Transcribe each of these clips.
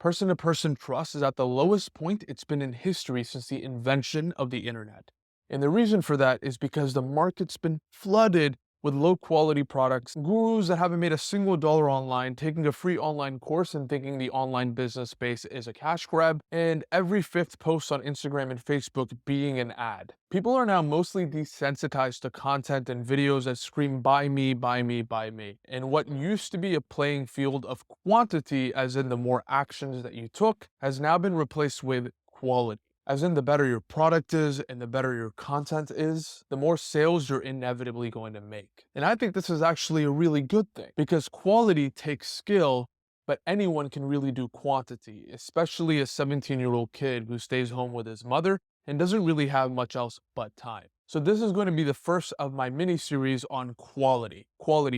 Person-to-person trust is at the lowest point it's been in history since the invention of the internet. And the reason for that is because the market's been flooded with low quality products, gurus that haven't made a single dollar online, taking a free online course and thinking the online business space is a cash grab, and every fifth post on Instagram and Facebook being an ad. People are now mostly desensitized to content and videos that scream, buy me, buy me, buy me. And what used to be a playing field of quantity, as in the more actions that you took, has now been replaced with quality. As in, the better your product is and the better your content is, the more sales you're inevitably going to make. And I think this is actually a really good thing because quality takes skill, but anyone can really do quantity, especially a 17-year-old kid who stays home with his mother and doesn't really have much else but time. So this is going to be the first of my mini series on quality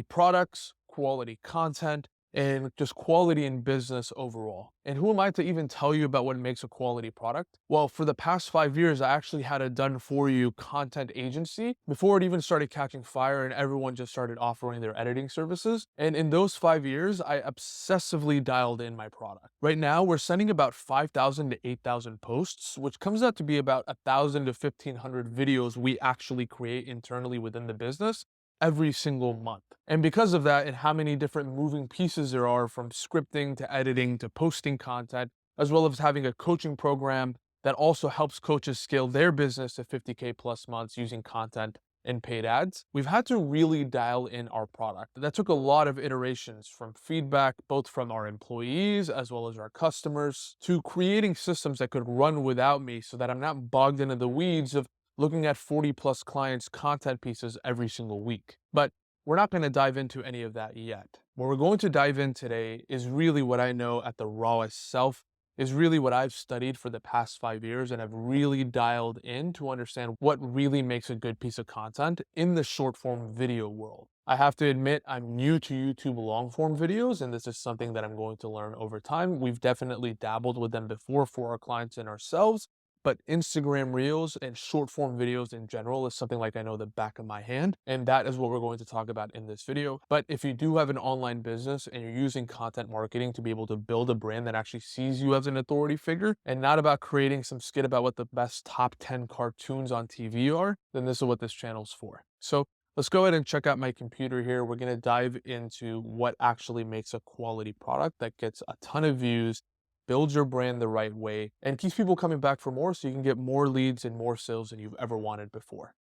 products, quality content, and just quality in business overall. And who am I to even tell you about what makes a quality product? Well, for the past 5 years, I actually had a done for you content agency before it even started catching fire and everyone just started offering their editing services. And in those 5 years, I obsessively dialed in my product. Right now, we're sending about 5,000 to 8,000 posts, which comes out to be about 1,000 to 1,500 videos we actually create internally within the business every single month. And because of that, and how many different moving pieces there are from scripting to editing to posting content, as well as having a coaching program that also helps coaches scale their business to 50K plus months using content and paid ads, we've had to really dial in our product. That took a lot of iterations from feedback, both from our employees as well as our customers, to creating systems that could run without me so that I'm not bogged into the weeds of looking at 40 plus clients' content pieces every single week. But we're not going to dive into any of that yet. What we're going to dive in today is really what I know at the rawest self, is really what I've studied for the past 5 years and have really dialed in to understand what really makes a good piece of content in the short form video world. I have to admit, I'm new to YouTube long form videos, and this is something that I'm going to learn over time. We've definitely dabbled with them before for our clients and ourselves, but Instagram Reels and short form videos in general is something like I know the back of my hand. And that is what we're going to talk about in this video. But if you do have an online business and you're using content marketing to be able to build a brand that actually sees you as an authority figure and not about creating some skit about what the best top 10 cartoons on TV are, then this is what this channel's for. So let's go ahead and check out my computer here. We're going to dive into what actually makes a quality product that gets a ton of views, builds your brand the right way, and keeps people coming back for more so you can get more leads and more sales than you've ever wanted before.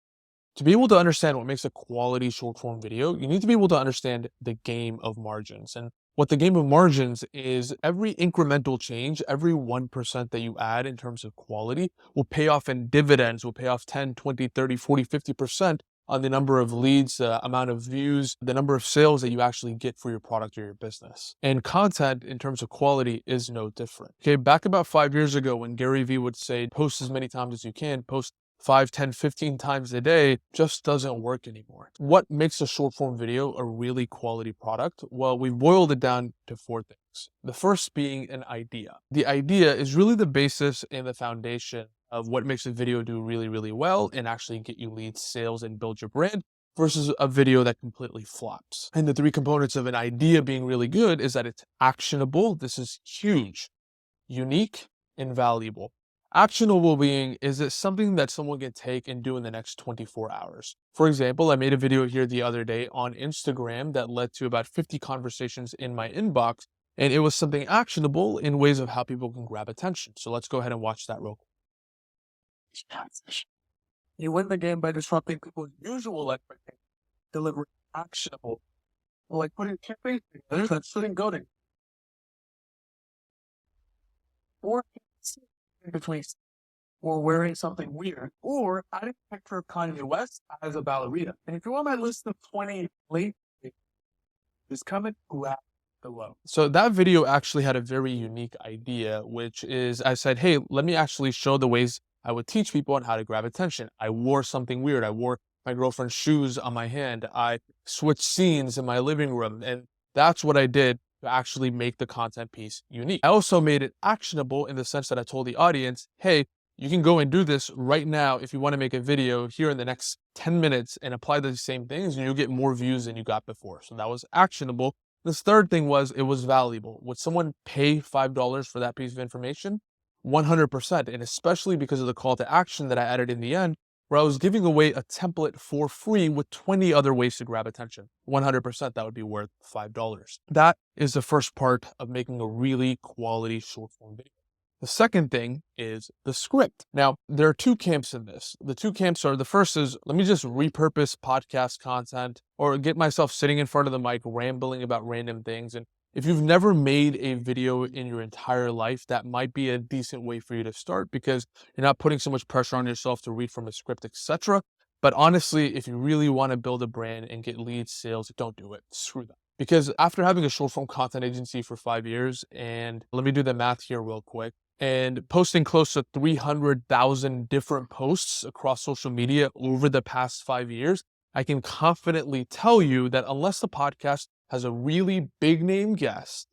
To be able to understand what makes a quality short form video, you need to be able to understand the game of margins. And what the game of margins is, every incremental change, every 1% that you add in terms of quality will pay off in dividends, will pay off 10, 20, 30, 40, 50% on the number of leads, the amount of views, the number of sales that you actually get for your product or your business. And content in terms of quality is no different. Okay, back about 5 years ago when Gary Vee would say, post as many times as you can, post 5, 10, 15 times a day, just doesn't work anymore. What makes a short form video a really quality product? Well, we've boiled it down to 4 things. The first being an idea. The idea is really the basis and the foundation of what makes a video do really, really well and actually get you leads, sales, and build your brand versus a video that completely flops. And the 3 components of an idea being really good is that it's actionable. This is huge, unique, and valuable. Actionable being, is it something that someone can take and do in the next 24 hours? For example, I made a video here the other day on Instagram that led to about 50 conversations in my inbox, and it was something actionable in ways of how people can grab attention. So let's go ahead and watch that real quick. You win the game by disrupting people's usual expectations, delivering actionable, like putting toothpaste together that's sitting goading, or in between, or wearing something weird, or adding a picture of Kanye West as a ballerina. And if you want my list of 20 late, just comment grab below. So that video actually had a very unique idea, which is I said, hey, let me actually show the ways I would teach people on how to grab attention. I wore something weird. I wore my girlfriend's shoes on my hand. I switched scenes in my living room. And that's what I did to actually make the content piece unique. I also made it actionable in the sense that I told the audience, hey, you can go and do this right now if you want to make a video here in the next 10 minutes and apply the same things and you'll get more views than you got before. So that was actionable. This third thing was it was valuable. Would someone pay $5 for that piece of information? 100%. And especially because of the call to action that I added in the end, where I was giving away a template for free with 20 other ways to grab attention. 100% that would be worth $5. That is the first part of making a really quality short form video. The second thing is the script. Now, there are two camps in this. The two camps are, the first is, let me just repurpose podcast content or get myself sitting in front of the mic rambling about random things. And if you've never made a video in your entire life, that might be a decent way for you to start because you're not putting so much pressure on yourself to read from a script, etc. But honestly, if you really want to build a brand and get leads, sales, don't do it. Screw that. Because after having a short form content agency for 5 years, and let me do the math here real quick, and posting close to 300,000 different posts across social media over the past 5 years, I can confidently tell you that unless the podcast has a really big name guest,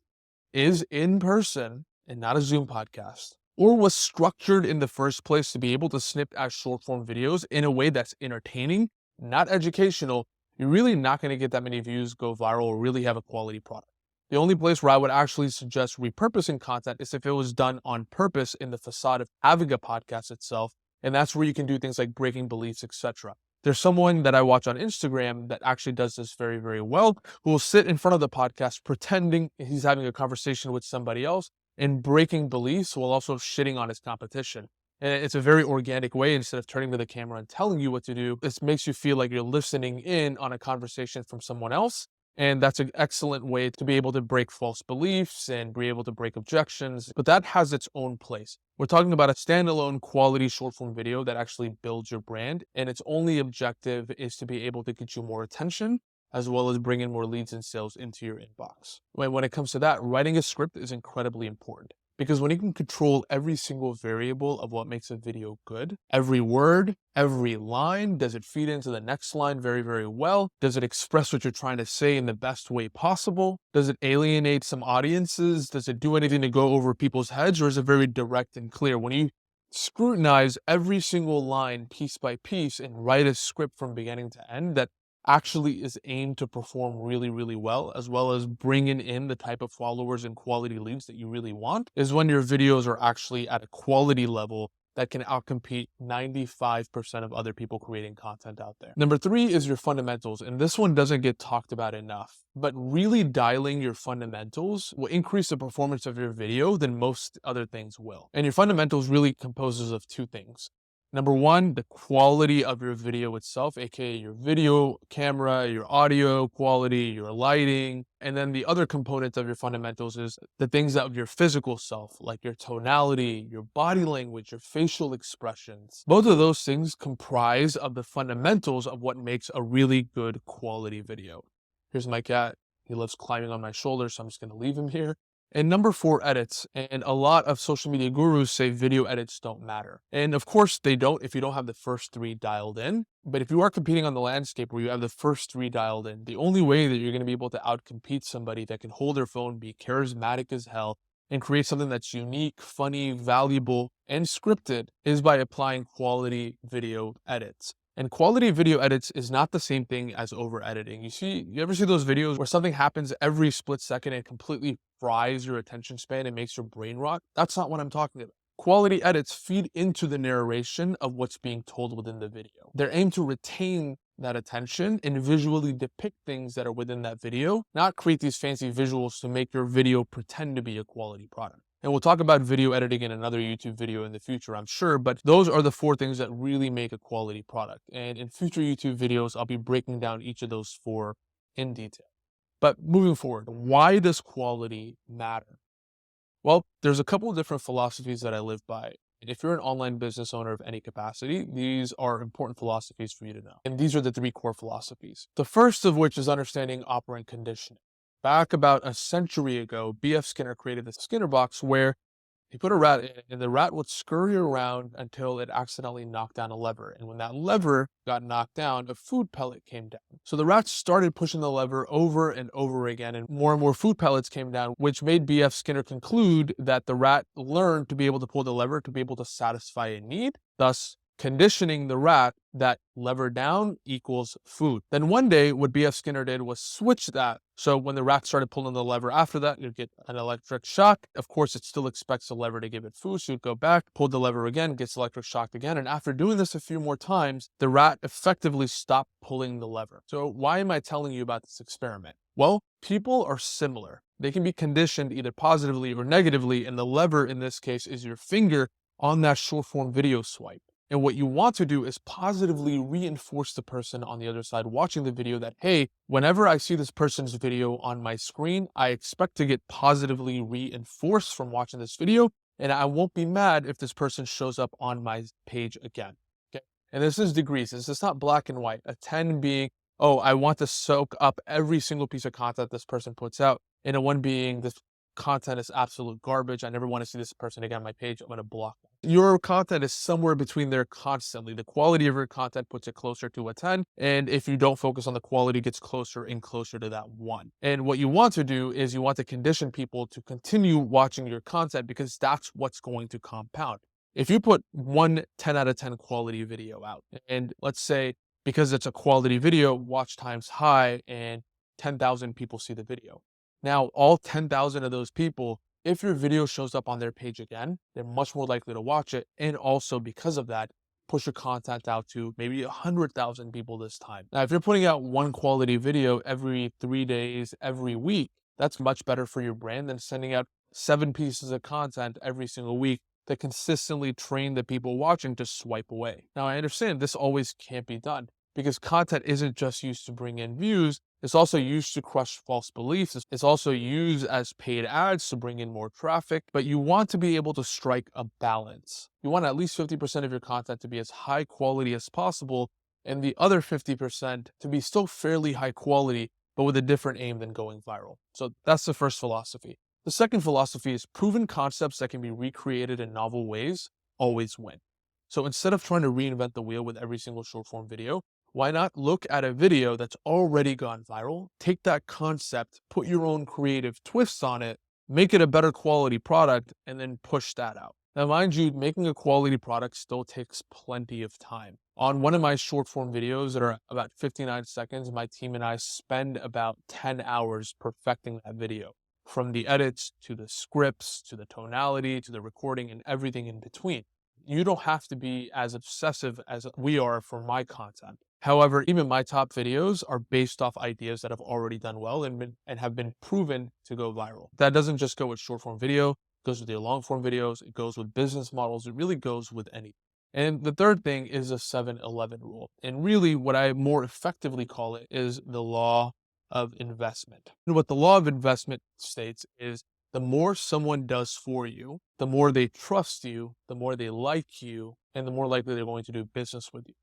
is in person and not a Zoom podcast, or was structured in the first place to be able to snip as short form videos in a way that's entertaining, not educational, you're really not going to get that many views, go viral, or really have a quality product. The only place where I would actually suggest repurposing content is if it was done on purpose in the facade of having a podcast itself. And that's where you can do things like breaking beliefs, etc. There's someone that I watch on Instagram that actually does this very, very well, who will sit in front of the podcast pretending he's having a conversation with somebody else and breaking beliefs while also shitting on his competition. And it's a very organic way. Instead of turning to the camera and telling you what to do, this makes you feel like you're listening in on a conversation from someone else. And that's an excellent way to be able to break false beliefs and be able to break objections. But that has its own place. We're talking about a standalone quality short form video that actually builds your brand. And its only objective is to be able to get you more attention, as well as bring in more leads and sales into your inbox. When it comes to that, writing a script is incredibly important. Because when you can control every single variable of what makes a video good, every word, every line, does it feed into the next line very, very well? Does it express what you're trying to say in the best way possible? Does it alienate some audiences? Does it do anything to go over people's heads, or is it very direct and clear? When you scrutinize every single line piece by piece and write a script from beginning to end that actually is aimed to perform really, really well as bringing in the type of followers and quality leads that you really want, is when your videos are actually at a quality level that can outcompete 95% of other people creating content out there. Number 3 is your fundamentals, and this one doesn't get talked about enough, but really dialing your fundamentals will increase the performance of your video than most other things will. And your fundamentals really composes of 2 things. Number 1, the quality of your video itself, aka your video camera, your audio quality, your lighting. And then the other component of your fundamentals is the things of your physical self, like your tonality, your body language, your facial expressions. Both of those things comprise of the fundamentals of what makes a really good quality video. Here's my cat. He loves climbing on my shoulder, so I'm just going to leave him here. And number 4, edits. And a lot of social media gurus say video edits don't matter. And of course they don't if you don't have the first 3 dialed in. But if you are competing on the landscape where you have the first 3 dialed in, the only way that you're going to be able to outcompete somebody that can hold their phone, be charismatic as hell, and create something that's unique, funny, valuable, and scripted is by applying quality video edits. And quality video edits is not the same thing as over editing. You ever see those videos where something happens every split second and completely fries your attention span and makes your brain rot? That's not what I'm talking about. Quality edits feed into the narration of what's being told within the video. They're aimed to retain that attention and visually depict things that are within that video, not create these fancy visuals to make your video pretend to be a quality product. And we'll talk about video editing in another YouTube video in the future, I'm sure, but those are the 4 things that really make a quality product. And in future YouTube videos, I'll be breaking down each of those 4 in detail. But moving forward, why does quality matter? Well, there's a couple of different philosophies that I live by. And if you're an online business owner of any capacity, these are important philosophies for you to know. And these are the 3 core philosophies. The first of which is understanding operant conditioning. Back about a century ago, B.F. Skinner created the Skinner box where he put a rat in, and the rat would scurry around until it accidentally knocked down a lever. And when that lever got knocked down, a food pellet came down. So the rat started pushing the lever over and over again, and more food pellets came down, which made B.F. Skinner conclude that the rat learned to be able to pull the lever to be able to satisfy a need, thus conditioning the rat that lever down equals food. Then one day, what B.F. Skinner did was switch that So when the rat started pulling the lever after that, you'd get an electric shock. Of course, it still expects the lever to give it food. So you'd go back, pull the lever again, gets electric shocked again. And after doing this a few more times, the rat effectively stopped pulling the lever. So why am I telling you about this experiment? Well, people are similar. They can be conditioned either positively or negatively. And the lever in this case is your finger on that short form video swipe. And what you want to do is positively reinforce the person on the other side watching the video that, hey, whenever I see this person's video on my screen, I expect to get positively reinforced from watching this video, and I won't be mad if this person shows up on my page again. Okay. And this is degrees. This is not black and white. A 10 being, oh, I want to soak up every single piece of content this person puts out, and a 1 being this content is absolute garbage. I never want to see this person again on my page. I'm going to block them. Your content is somewhere between there constantly. The quality of your content puts it closer to a 10. And if you don't focus on the quality, it gets closer and closer to that 1. And what you want to do is you want to condition people to continue watching your content because that's what's going to compound. If you put one 10 out of 10 quality video out, and let's say because it's a quality video, watch time's high and 10,000 people see the video. Now, all 10,000 of those people, if your video shows up on their page again, they're much more likely to watch it. And also because of that, push your content out to maybe 100,000 people this time. Now, if you're putting out one quality video every 3 days, every week, that's much better for your brand than sending out 7 pieces of content every single week that consistently train the people watching to swipe away. Now, I understand this always can't be done because content isn't just used to bring in views. It's also used to crush false beliefs. It's also used as paid ads to bring in more traffic, but you want to be able to strike a balance. You want at least 50% of your content to be as high quality as possible, and the other 50% to be still fairly high quality, but with a different aim than going viral. So that's the first philosophy. The second philosophy is proven concepts that can be recreated in novel ways always win. So instead of trying to reinvent the wheel with every single short form video, why not look at a video that's already gone viral, take that concept, put your own creative twists on it, make it a better quality product, and then push that out. Now, mind you, making a quality product still takes plenty of time. On one of my short form videos that are about 59 seconds, my team and I spend about 10 hours perfecting that video. From the edits, to the scripts, to the tonality, to the recording, and everything in between. You don't have to be as obsessive as we are for my content. However, even my top videos are based off ideas that have already done well and have been proven to go viral. That doesn't just go with short form video, it goes with your long form videos, it goes with business models, it really goes with anything. And the third thing is a 7-11 rule. And really what I more effectively call it is the law of investment. And what the law of investment states is the more someone does for you, the more they trust you, the more they like you, and the more likely they're going to do business with you.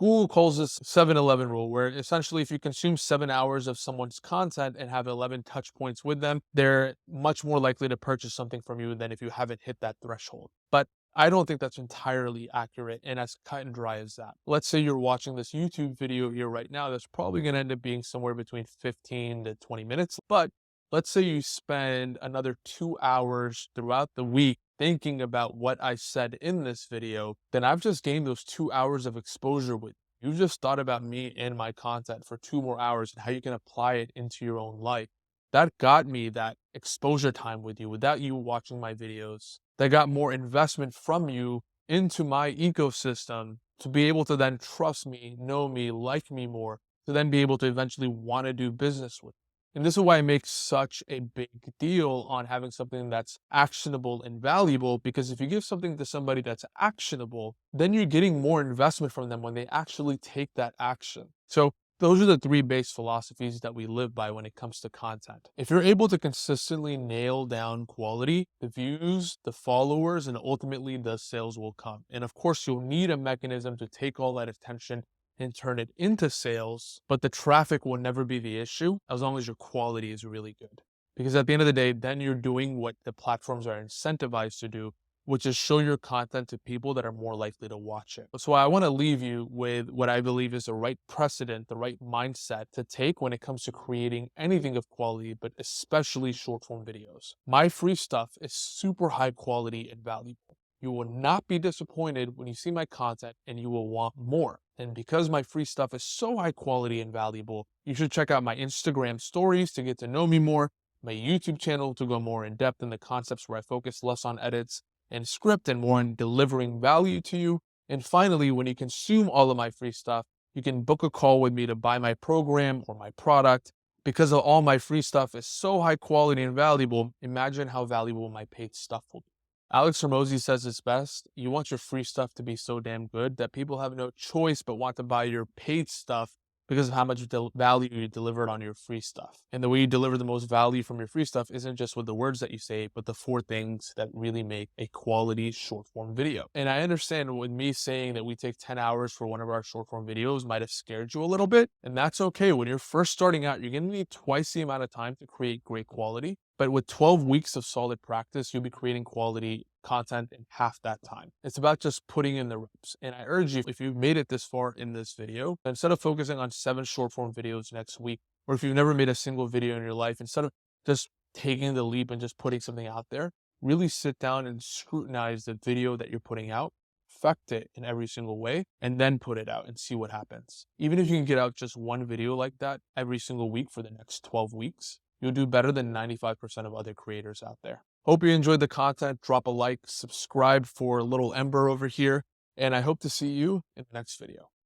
Google calls this 7-11 rule, where essentially if you consume 7 hours of someone's content and have 11 touch points with them, they're much more likely to purchase something from you than if you haven't hit that threshold. But I don't think that's entirely accurate and as cut and dry as that. Let's say you're watching this YouTube video here right now, that's probably going to end up being somewhere between 15 to 20 minutes. But let's say you spend another 2 hours throughout the week thinking about what I said in this video, then I've just gained those 2 hours of exposure with you. You've just thought about me and my content for 2 more hours and how you can apply it into your own life. That got me that exposure time with you without you watching my videos. That got more investment from you into my ecosystem to be able to then trust me, know me, like me more, to then be able to eventually want to do business with me. And this is why I make such a big deal on having something that's actionable and valuable, because if you give something to somebody that's actionable, then you're getting more investment from them when they actually take that action. So those are the 3 base philosophies that we live by when it comes to content. If you're able to consistently nail down quality, the views, the followers, and ultimately the sales will come. And of course, you'll need a mechanism to take all that attention and turn it into sales, but the traffic will never be the issue as long as your quality is really good. Because at the end of the day, then you're doing what the platforms are incentivized to do, which is show your content to people that are more likely to watch it. So I want to leave you with what I believe is the right precedent, the right mindset to take when it comes to creating anything of quality, but especially short form videos. My free stuff is super high quality and valuable. You will not be disappointed when you see my content and you will want more. And because my free stuff is so high quality and valuable, you should check out my Instagram stories to get to know me more, my YouTube channel to go more in depth in the concepts where I focus less on edits and script and more on delivering value to you. And finally, when you consume all of my free stuff, you can book a call with me to buy my program or my product. Because of all my free stuff is so high quality and valuable, imagine how valuable my paid stuff will be. Alex Hormozy says it's best. You want your free stuff to be so damn good that people have no choice but want to buy your paid stuff because of how much value you delivered on your free stuff. And the way you deliver the most value from your free stuff isn't just with the words that you say, but the 4 things that really make a quality short form video. And I understand with me saying that we take 10 hours for one of our short form videos might have scared you a little bit, and that's okay. When you're first starting out, you're gonna need twice the amount of time to create great quality. But with 12 weeks of solid practice, you'll be creating quality content in half that time. It's about just putting in the reps. And I urge you, if you've made it this far in this video, instead of focusing on 7 short form videos next week, or if you've never made a single video in your life, instead of just taking the leap and just putting something out there, really sit down and scrutinize the video that you're putting out, perfect it in every single way, and then put it out and see what happens. Even if you can get out just one video like that every single week for the next 12 weeks, you'll do better than 95% of other creators out there. Hope you enjoyed the content. Drop a like, subscribe for a little Ember over here, and I hope to see you in the next video.